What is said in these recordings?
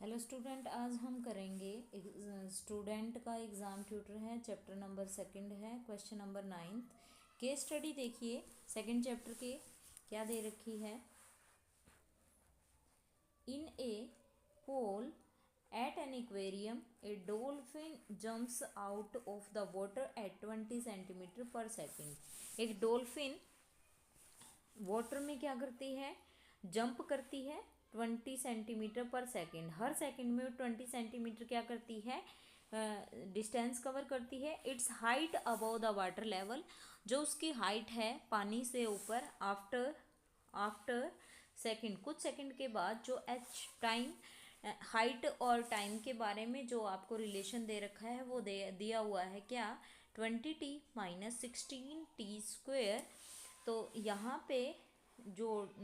Hello student, आज हम करेंगे स्टूडेंट का एग्ज़ाम ट्यूटर है। चैप्टर नंबर सेकंड है, question number 9th। Case study देखिए सेकंड चैप्टर के क्या दे रखी है। In a pool at an aquarium a dolphin jumps out of the water at 20 centimetre per second. एक डोल्फिन वाटर में क्या करती है, जंप करती है 20 सेंटीमीटर पर सेकेंड। हर सेकेंड में 20 सेंटीमीटर क्या करती है, डिस्टेंस कवर करती है। It's height above the water level, जो उसकी हाइट है पानी से ऊपर। आफ्टर सेकेंड, कुछ सेकेंड के बाद, जो एच टाइम, हाइट और टाइम के बारे में जो आपको रिलेशन दे रखा है वो दिया हुआ है क्या, 20t माइनस 16t²। तो यहाँ पे जो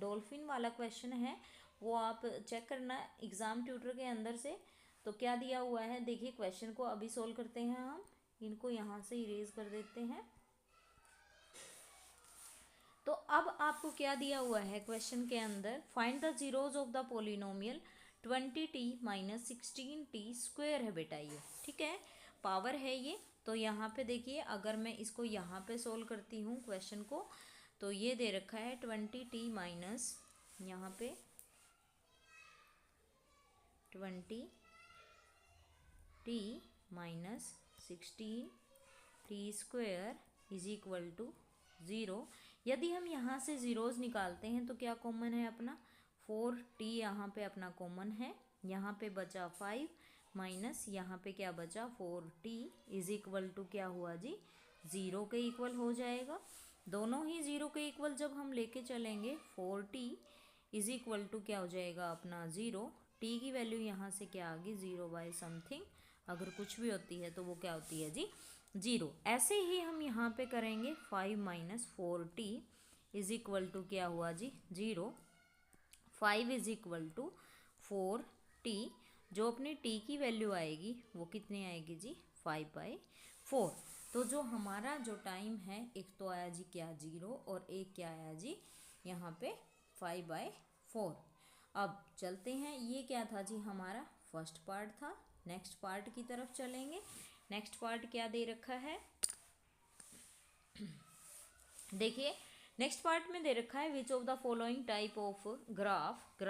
डॉल्फिन वाला क्वेश्चन है वो आप चेक करना एग्ज़ाम ट्यूटर के अंदर से। तो क्या दिया हुआ है देखिए, क्वेश्चन को अभी सोल्व करते हैं हम। इनको यहाँ से इरेज कर देते हैं। तो अब आपको क्या दिया हुआ है क्वेश्चन के अंदर, find the zeros of the polynomial 20t minus 16t² है बेटा ये, ठीक है, पावर है ये। तो यहाँ पे देखिए, अगर मैं इसको यहाँ पे सोल्व करती हूँ क्वेश्चन को, तो ये दे रखा है 20t माइनस, यहाँ पे 20t minus 16t² is equal to 0। यदि हम यहाँ से ज़ीरोज़ निकालते हैं तो क्या कॉमन है अपना, 4t यहाँ पे अपना कॉमन है। यहाँ पे बचा 5 माइनस यहाँ पे क्या बचा 4t इज इक्वल टू क्या हुआ जी, 0 के इक्वल हो जाएगा। दोनों ही 0 के इक्वल जब हम लेके चलेंगे, 4t इज इक्वल टू क्या हो जाएगा अपना 0। t की वैल्यू यहाँ से क्या आ गई, 0 बाय समथिंग। अगर कुछ भी होती है तो वो क्या होती है जी, 0। ऐसे ही हम यहाँ पे करेंगे, 5 minus 4t is equal to क्या हुआ जी, 0। 5 इज इक्वल टू 4t, जो अपनी t की वैल्यू आएगी वो कितनी आएगी जी, 5/4। तो जो हमारा जो टाइम है, एक तो आया जी क्या 0, और एक क्या आया जी यहाँ पे 5/4। अब चलते हैं, ये क्या था जी हमारा फर्स्ट पार्ट था। नेक्स्ट पार्ट की तरफ चलेंगे। नेक्स्ट पार्ट क्या दे रखा है देखिए, नेक्स्ट पार्ट में दे रखा है, which of the following type of graph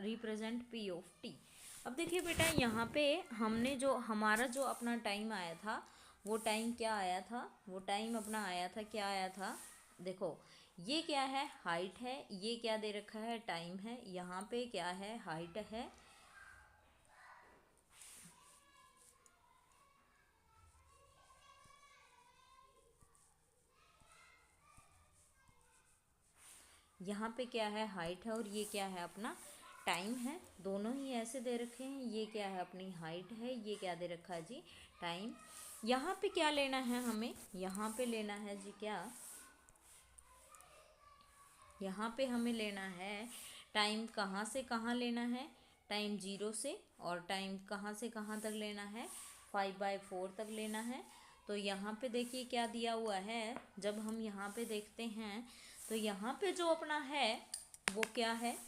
represent P of T. अब देखिए बेटा, यहाँ पे हमने जो हमारा जो अपना टाइम आया था, वो टाइम क्या आया था, वो टाइम अपना आया था, क्या आया था, देखो ये क्या है, हाइट है, ये क्या दे रखा है, टाइम है। यहाँ पे क्या है, हाइट है, यहाँ पे क्या है, हाइट है, और ये क्या है अपना टाइम है। दोनों ही ऐसे दे रखे हैं, ये क्या है अपनी हाइट है, ये क्या दे रखा है जी, टाइम। यहाँ पे क्या लेना है हमें, यहाँ पे लेना है जी क्या, यहाँ पे हमें लेना है टाइम, कहाँ से कहाँ लेना है, टाइम 0 से, और टाइम कहाँ से कहाँ तक लेना है, 5/4 तक लेना है। तो यहाँ पे देखिए क्या दिया हुआ है, जब हम यहाँ पे देखते हैं तो यहाँ पे जो अपना है वो क्या है,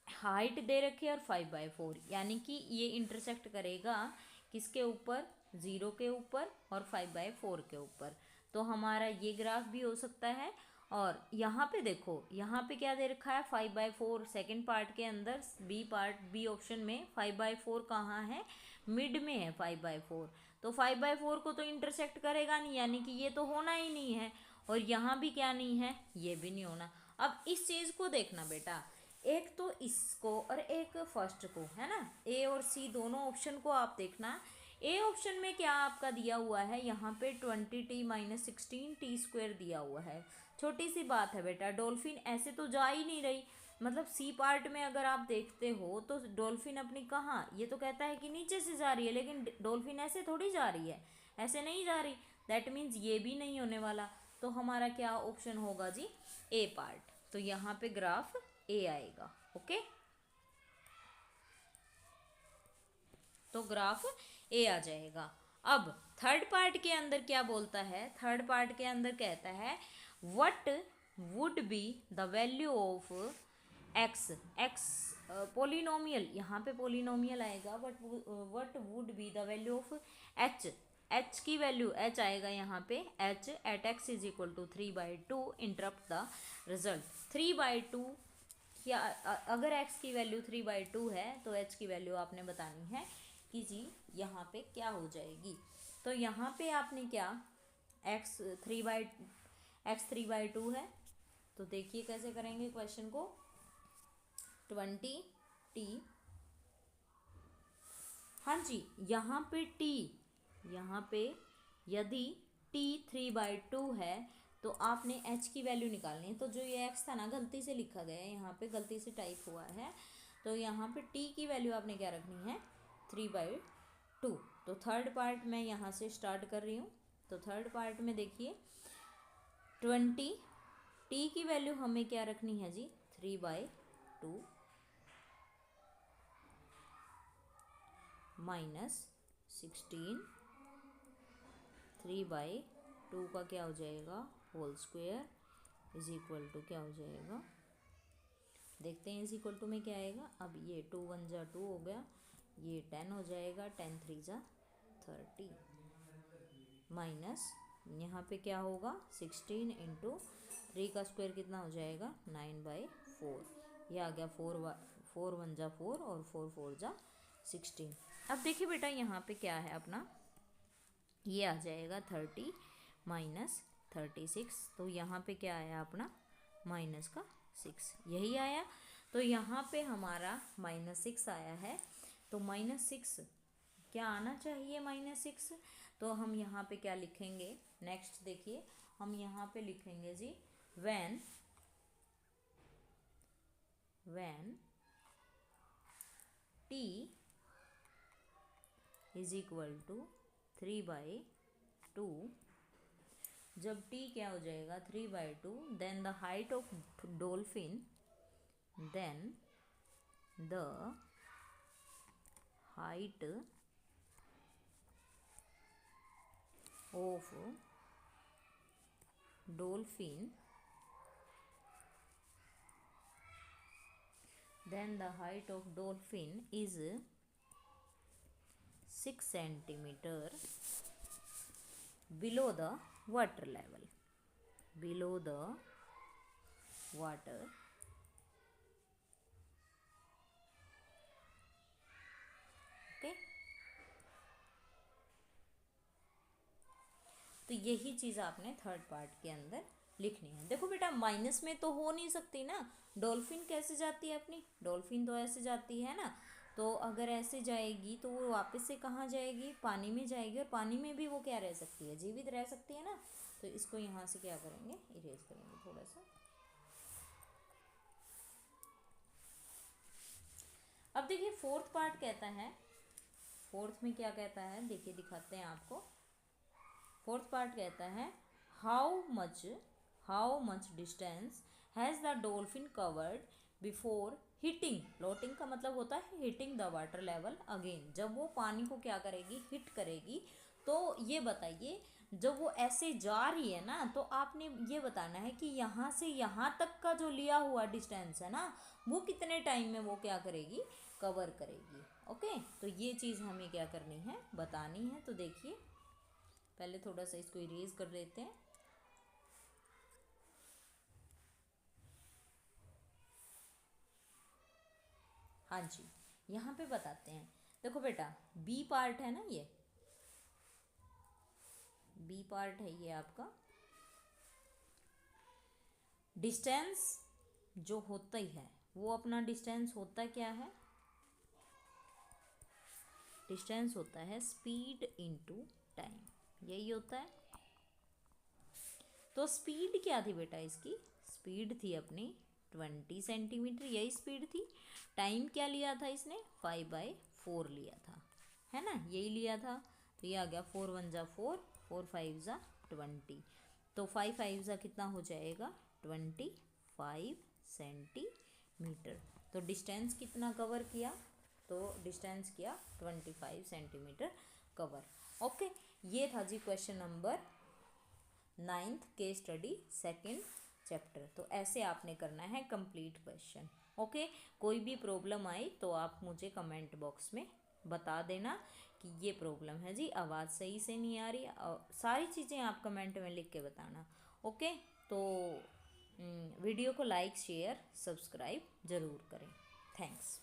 हाइट दे रखी है और 5/4, यानी कि ये इंटरसेक्ट करेगा किसके ऊपर, 0 के ऊपर और 5/4 के ऊपर। तो हमारा ये ग्राफ भी हो सकता है। और यहाँ पे देखो, यहाँ पे क्या दे रखा है, 5/4 सेकेंड पार्ट के अंदर, बी ऑप्शन में 5/4 कहाँ है, मिड में है 5/4। तो 5/4 को तो इंटरसेक्ट करेगा नहीं, यानी कि ये तो होना ही नहीं है। और यहाँ भी क्या नहीं है, ये भी नहीं होना। अब इस चीज़ को देखना बेटा, एक तो इसको और एक फर्स्ट को, है ना, ए और सी दोनों ऑप्शन को आप देखना। ए ऑप्शन में क्या आपका दिया हुआ है, यहाँ पे 20t माइनस 16t² दिया हुआ है। छोटी सी बात है बेटा, डॉल्फिन ऐसे तो जा ही नहीं रही। मतलब सी पार्ट में अगर आप देखते हो तो डॉल्फिन अपनी कहाँ, ये तो कहता है कि नीचे से जा रही है, लेकिन डॉल्फिन ऐसे थोड़ी जा रही है, ऐसे नहीं जा रही। दैट मीन्स ये भी नहीं होने वाला। तो हमारा क्या ऑप्शन होगा जी, ए पार्ट। तो यहाँ पे ग्राफ ए आएगा। ओके, तो ग्राफ ए आ जाएगा। अब थर्ड पार्ट के अंदर क्या बोलता है, थर्ड पार्ट के अंदर कहता है, what would be the value of x x polynomial, यहाँ पे पोलिनोमियल आएगा, but what would be the value of h, h की वैल्यू एच आएगा यहाँ पे, h at x is equal to 3/2, interpret the result. 3/2 क्या, अगर x की वैल्यू 3/2 है तो h की वैल्यू आपने बतानी है कि जी यहाँ पे क्या हो जाएगी। तो यहाँ पे आपने क्या, x 3/2 है, तो देखिए कैसे करेंगे क्वेश्चन को। 20t, हाँ जी, यहाँ पे t, यहाँ पे यदि t 3/2 है तो आपने h की वैल्यू निकालनी है। तो जो ये x था ना, गलती से लिखा गया है यहाँ पे, गलती से टाइप हुआ है, तो यहाँ पे t की वैल्यू आपने क्या रखनी है, 3/2। तो थर्ड पार्ट मैं यहाँ से स्टार्ट कर रही हूँ। तो थर्ड पार्ट में देखिए 20, t की वैल्यू हमें क्या रखनी है जी, 3/2 माइनस 16, 3/2 का क्या हो जाएगा, whole square is equal to क्या हो जाएगा, देखते हैं इज इक्वल टू में क्या आएगा। अब ये 2 1 जा 2 हो गया, ये 10 हो जाएगा, 10 3 जा 30, माइनस यहाँ पे क्या होगा 16 इंटू 3 का स्क्वायर कितना हो जाएगा 9/4, ये आ गया 4 1 जा 4 और 4 4 जा 16। अब देखिए बेटा यहाँ पे क्या है अपना, ये आ जाएगा 30 माइनस 36, तो यहाँ पे क्या आया अपना माइनस का 6, यही आया। तो यहाँ पे हमारा -6 आया है, तो -6 क्या आना चाहिए, -6। तो हम यहाँ पे क्या लिखेंगे, नेक्स्ट देखिए हम यहाँ पे लिखेंगे जी, when t is equal to 3/2, जब t क्या हो जाएगा 3/2, then the height of dolphin, then the height of dolphin, then the height of dolphin is 6 centimeter below the water level, below the water okay। तो यही चीज़ आपने third part के अंदर लिखनी है। देखो बेटा माइनस में तो हो नहीं सकती ना, डॉल्फिन कैसे जाती है अपनी, डॉल्फिन तो ऐसे जाती है ना, तो अगर ऐसे जाएगी तो वो वापस से कहाँ जाएगी, पानी में जाएगी, और पानी में भी वो क्या रह सकती है, जीवित रह सकती है ना। तो इसको यहाँ से क्या करेंगे, इरेज करेंगे थोड़ा सा। अब देखिए फोर्थ पार्ट कहता है, फोर्थ में क्या कहता है देखिए, दिखाते हैं आपको। फोर्थ पार्ट कहता है how much distance has the dolphin covered before hitting, floating का मतलब होता है hitting the water level again, जब वो पानी को क्या करेगी, हिट करेगी। तो ये बताइए जब वो ऐसे जा रही है ना, तो आपने ये बताना है कि यहाँ से यहाँ तक का जो लिया हुआ डिस्टेंस है ना, वो कितने टाइम में वो क्या करेगी, कवर करेगी। ओके, तो ये चीज़ हमें क्या करनी है, बतानी है। तो देखिए पहले थोड़ा सा इसको इरेज कर लेते हैं। हाँ जी, यहाँ पे बताते हैं। देखो बेटा बी पार्ट है ना, ये बी पार्ट है ये आपका, डिस्टेंस जो होता ही है वो अपना डिस्टेंस होता क्या है, डिस्टेंस होता है स्पीड इनटू टाइम, यही होता है। तो स्पीड क्या थी बेटा इसकी, स्पीड थी अपनी 20 सेंटीमीटर, यही स्पीड थी। टाइम क्या लिया था इसने, 5/4 लिया था, है ना, यही लिया था। तो ये आ गया 4 1 जा 4, 4 5 जा 20, तो 5 5 जा कितना हो जाएगा 25 सेंटीमीटर। तो डिस्टेंस कितना कवर किया, तो डिस्टेंस किया 25 सेंटीमीटर कवर। ओके, ये था जी question number 9th case study second chapter. तो ऐसे आपने करना है कंप्लीट क्वेश्चन। ओके, कोई भी प्रॉब्लम आई तो आप मुझे कमेंट बॉक्स में बता देना कि ये प्रॉब्लम है जी, आवाज़ सही से नहीं आ रही, सारी चीज़ें आप कमेंट में लिख के बताना। ओके, तो वीडियो को लाइक शेयर सब्सक्राइब ज़रूर करें। थैंक्स।